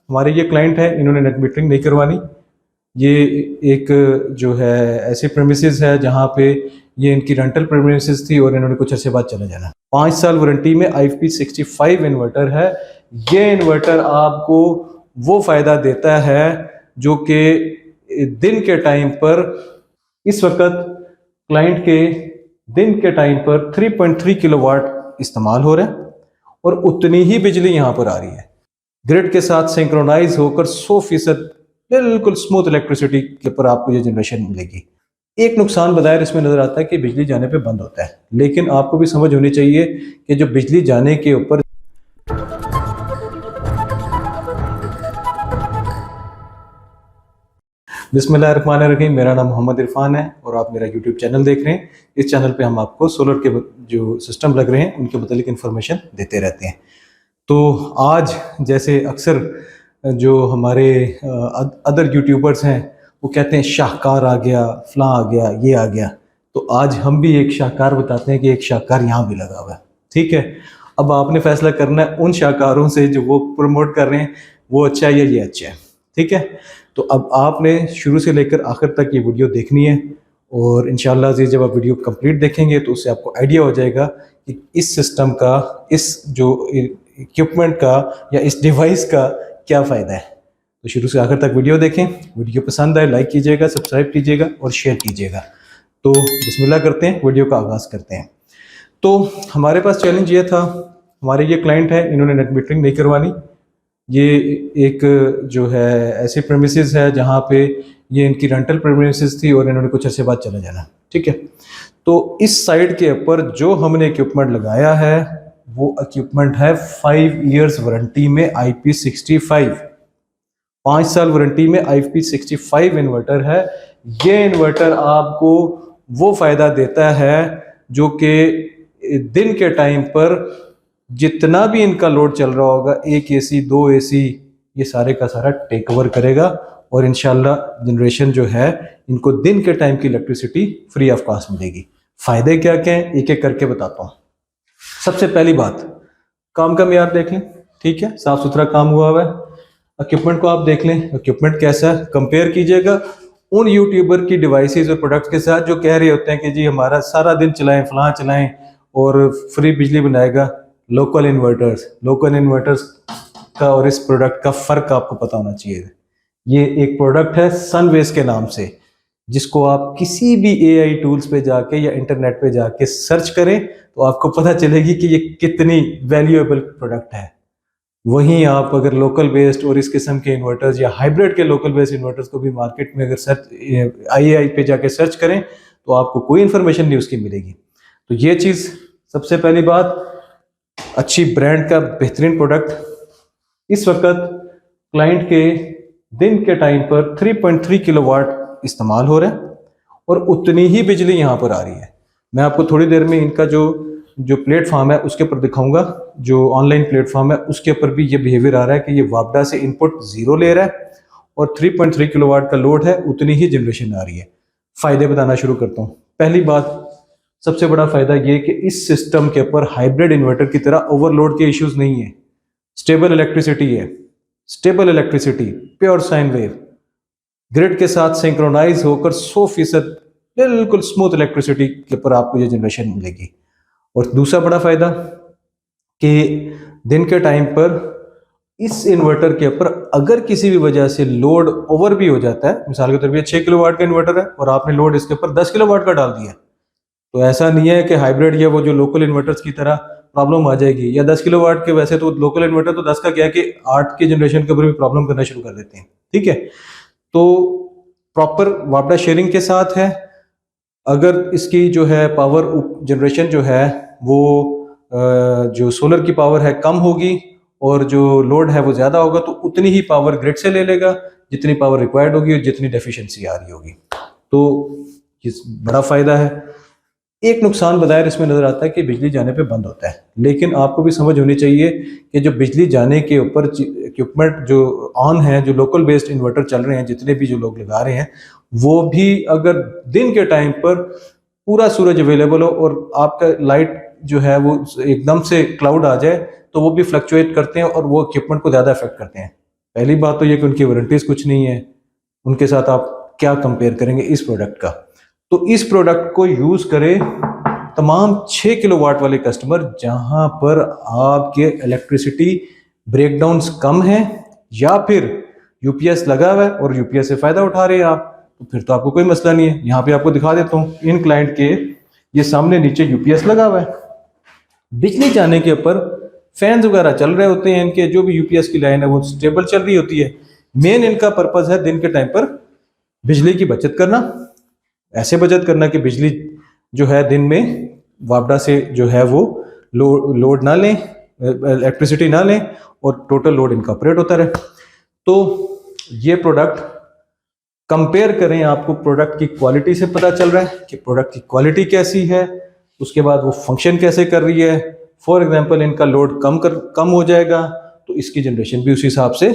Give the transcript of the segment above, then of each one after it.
हमारे ये क्लाइंट है, इन्होंने नेट मीटरिंग नहीं करवानी। ये एक जो है ऐसी प्रेमिसेस है जहाँ पे ये इनकी रेंटल प्रेमिसेस थी और इन्होंने कुछ अर्से बाद चले जाना। 5 साल वारंटी में IP65 इन्वर्टर है। ये इन्वर्टर आपको वो फ़ायदा देता है जो कि दिन के टाइम पर, इस वक्त क्लाइंट के दिन के टाइम पर 3.3 किलोवाट इस्तेमाल हो रहा है और उतनी ही बिजली यहाँ पर आ रही है। ग्रिड के साथ सिंक्रोनाइज होकर 100% बिल्कुल स्मूथ इलेक्ट्रिसिटी के ऊपर आपको ये जनरेशन मिलेगी। एक नुकसान बज़ाहिर इसमें नजर आता है कि बिजली जाने पे बंद होता है, लेकिन आपको भी समझ होनी चाहिए कि जो बिजली जाने के ऊपर बिस्मिल्लाहिर्रहमानिर्रहीम, मेरा नाम मोहम्मद इरफान है और आप मेरा यूट्यूब चैनल देख रहे हैं। इस चैनल पे हम आपको सोलर के जो सिस्टम लग रहे हैं उनके मुतालिक इन्फॉर्मेशन देते रहते हैं। तो आज जैसे अक्सर जो हमारे अदर यूट्यूबर्स हैं वो कहते हैं शाहकार आ गया, फलां आ गया, ये आ गया, तो आज हम भी एक शाहकार बताते हैं कि एक शाहकार यहाँ भी लगा हुआ है। ठीक है, अब आपने फैसला करना है उन शाहकारों से जो वो प्रमोट कर रहे हैं वो अच्छा है या ये अच्छा है। ठीक है, तो अब आपने शुरू से लेकर आखिर तक ये वीडियो देखनी है और इंशाअल्लाह अज़ीज़ जब आप वीडियो कंप्लीट देखेंगे तो उससे आपको आइडिया हो जाएगा कि इस सिस्टम का, इस जो इक्विपमेंट का या इस डिवाइस का क्या फ़ायदा है। तो शुरू से आखिर तक वीडियो देखें। वीडियो पसंद आए लाइक कीजिएगा, सब्सक्राइब कीजिएगा और शेयर कीजिएगा। तो बिस्मिल्लाह करते हैं, वीडियो का आगाज़ करते हैं। तो हमारे पास चैलेंज ये था, हमारे ये क्लाइंट है, इन्होंने नेट मीटरिंग नहीं करवानी। ये एक जो है ऐसी प्रेमिसेस है जहाँ पे ये इनकी रेंटल प्रेमिसेस थी और इन्होंने कुछ अर्से बाद चले जाना। ठीक है, तो इस साइड के ऊपर जो हमने इक्विपमेंट लगाया है वो इक्विपमेंट है 5 इयर्स वारंटी में IP65, 5 साल वारंटी में IP65 इन्वर्टर है। ये इन्वर्टर आपको वो फ़ायदा देता है जो कि दिन के टाइम पर जितना भी इनका लोड चल रहा होगा, 1 AC 2 AC, ये सारे का सारा टेक ओवर करेगा और इंशाल्लाह जनरेशन जो है इनको दिन के टाइम की इलेक्ट्रिसिटी फ्री ऑफ कॉस्ट मिलेगी। फ़ायदे क्या क्या हैं एक एक करके बताता हूँ। सबसे पहली बात, काम का मेयार देख लें। ठीक है, साफ़ सुथरा काम हुआ हुआ है। इक्विपमेंट को आप देख लें, इक्विपमेंट कैसा है, कंपेयर कीजिएगा उन यूट्यूबर की डिवाइसेस और प्रोडक्ट्स के साथ जो कह रहे होते हैं कि जी हमारा सारा दिन चलाएं, फलां चलाएं और फ्री बिजली बनाएगा। लोकल इन्वर्टर्स का और इस प्रोडक्ट का फ़र्क आपको पता होना चाहिए। ये एक प्रोडक्ट है सनवेस के नाम से, जिसको आप किसी भी AI टूल्स पे जाके या इंटरनेट पे जाके सर्च करें तो आपको पता चलेगी कि ये कितनी वैल्यूएबल प्रोडक्ट है। वहीं आप अगर लोकल बेस्ड और इस किस्म के इन्वर्टर्स या हाइब्रिड के लोकल बेस्ड इन्वर्टर्स को भी मार्केट में अगर सर्च IAI पे जाके सर्च करें तो आपको कोई इन्फॉर्मेशन नहीं उसकी मिलेगी। तो ये चीज़ सबसे पहली बात, अच्छी ब्रांड का बेहतरीन प्रोडक्ट। इस वक्त क्लाइंट के दिन के टाइम पर 3.3 किलोवाट इस्तेमाल हो रहा है और उतनी ही बिजली यहाँ पर आ रही है। मैं आपको थोड़ी देर में इनका जो प्लेटफॉर्म है उसके ऊपर दिखाऊंगा, जो ऑनलाइन प्लेटफॉर्म है उसके ऊपर भी ये बिहेवियर आ रहा है कि ये वापडा से इनपुट 0 ले रहा है और 3.3 किलोवाट का लोड है, उतनी ही जनरेशन आ रही है। फ़ायदे बताना शुरू करता हूँ। पहली बात, सबसे बड़ा फ़ायदा ये कि इस सिस्टम के ऊपर हाइब्रिड इन्वर्टर की तरह ओवरलोड के इश्यूज नहीं है। स्टेबल इलेक्ट्रिसिटी है, stable electricity, pure sine wave, grid के साथ सिंक्रोनाइज होकर 100% बिल्कुल स्मूथ इलेक्ट्रिसिटी के ऊपर आपको ये जनरेशन मिलेगी। और दूसरा बड़ा फ़ायदा कि दिन के टाइम पर इस इन्वर्टर के ऊपर अगर किसी भी वजह से लोड ओवर भी हो जाता है, मिसाल के तौर पर 6 किलोवाट का इन्वर्टर है और आपने लोड इसके ऊपर 10 किलोवाट का डाल दिया, तो ऐसा नहीं है कि हाइब्रिड या वो जो लोकल इन्वर्टर्स की तरह प्रॉब्लम आ जाएगी। या 10 किलोवाट के वैसे तो लोकल इन्वर्टर तो 10 का क्या है कि 8 की जनरेशन के ऊपर भी प्रॉब्लम करना शुरू कर देते हैं। ठीक है, तो प्रॉपर वापडा शेयरिंग के साथ है। अगर इसकी जो है पावर जनरेशन जो है वो जो सोलर की पावर है कम होगी और जो लोड है वो ज़्यादा होगा, तो उतनी ही पावर ग्रिड से ले लेगा जितनी पावर रिक्वायर्ड होगी और जितनी डेफिशिएंसी आ रही होगी। तो ये बड़ा फ़ायदा है। एक नुकसान बज़ाहिर इसमें नज़र आता है कि बिजली जाने पे बंद होता है, लेकिन आपको भी समझ होनी चाहिए कि जो बिजली जाने के ऊपर इक्विपमेंट जो ऑन है, जो लोकल बेस्ड इन्वर्टर चल रहे हैं, जितने भी जो लोग लगा रहे हैं, वो भी अगर दिन के टाइम पर पूरा सूरज अवेलेबल हो और आपका लाइट जो है वो एकदम से क्लाउड आ जाए तो वो भी फ्लक्चुएट करते हैं और वो इक्विपमेंट को ज़्यादा इफेक्ट करते हैं। पहली बात तो ये कि उनकी वारंटीज कुछ नहीं है, उनके साथ आप क्या कंपेयर करेंगे इस प्रोडक्ट का। तो इस प्रोडक्ट को यूज़ करें तमाम 6 किलोवाट वाले कस्टमर जहां पर आपके इलेक्ट्रिसिटी ब्रेकडाउन्स कम है या फिर यूपीएस लगा हुआ है और यूपीएस से फ़ायदा उठा रहे हैं आप, तो फिर तो आपको कोई मसला नहीं है। यहाँ पे आपको दिखा देता हूँ, इन क्लाइंट के ये सामने नीचे यूपीएस लगा हुआ है, बिजली जाने के ऊपर फैंस वगैरह चल रहे होते हैं, इनके जो भी यूपीएस की लाइन है वो स्टेबल चल रही होती है। मेन इनका पर्पज़ है दिन के टाइम पर बिजली की बचत करना, ऐसे बचत करना कि बिजली जो है दिन में वापडा से जो है वो लोड ना लें, इलेक्ट्रिसिटी ना लें और टोटल लोड इनका ऑपरेट होता रहे। तो ये प्रोडक्ट कंपेयर करें, आपको प्रोडक्ट की क्वालिटी से पता चल रहा है कि प्रोडक्ट की क्वालिटी कैसी है, उसके बाद वो फंक्शन कैसे कर रही है। फॉर एग्जांपल इनका लोड कम हो जाएगा तो इसकी जनरेशन भी उसी हिसाब से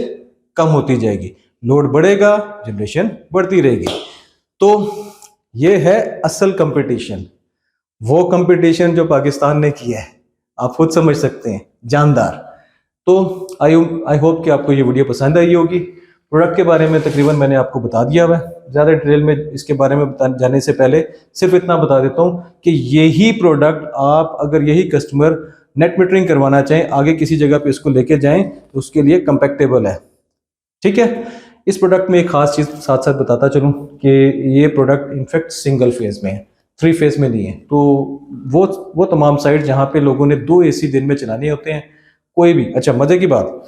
कम होती जाएगी, लोड बढ़ेगा जनरेशन बढ़ती रहेगी। तो ये है असल कंपटीशन, वो कंपटीशन जो पाकिस्तान ने किया है, आप खुद समझ सकते हैं, जानदार। तो आई होप कि आपको ये वीडियो पसंद आई होगी। प्रोडक्ट के बारे में तकरीबन मैंने आपको बता दिया हुआ है, ज़्यादा डिटेल में इसके बारे में जाने से पहले सिर्फ इतना बता देता हूँ कि यही प्रोडक्ट आप अगर यही कस्टमर नेट मीटरिंग करवाना चाहें, आगे किसी जगह पे इसको लेके जाएं तो उसके लिए कंपैक्टेबल है। ठीक है, इस प्रोडक्ट में एक खास चीज़ साथ साथ बताता चलूँ कि ये प्रोडक्ट इनफैक्ट सिंगल फेज में है, 3 फेज में नहीं है। तो वो तमाम साइट जहाँ पे लोगों ने 2 एसी दिन में चलाने होते हैं, कोई भी। अच्छा, मजे की बात,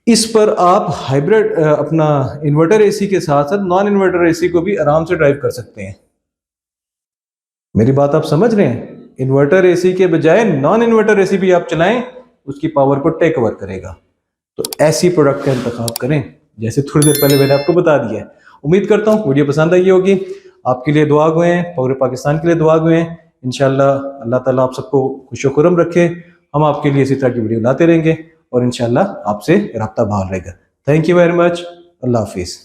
इस पर आप हाइब्रिड अपना इन्वर्टर एसी के साथ साथ नॉन इन्वर्टर एसी को भी आराम से ड्राइव कर सकते हैं। मेरी बात आप समझ रहे हैं? इन्वर्टर एसी के बजाय नॉन इन्वर्टर एसी भी आप चलाएं, उसकी पावर को टेक ओवर करेगा। तो ऐसी प्रोडक्ट का इंतखाब करें जैसे थोड़ी देर पहले मैंने आपको बता दिया है। उम्मीद करता हूँ वीडियो पसंद आई होगी। आपके लिए दुआ गए हैं, पूरे पाकिस्तान के लिए दुआ गए हैं। इंशाल्लाह अल्लाह ताला आप सबको खुश खुरम रखे। हम आपके लिए इसी तरह की वीडियो लाते रहेंगे और इंशाल्लाह आपसे रब्ता बहाल रहेगा। Thank you very much. अल्लाह हाफिज़।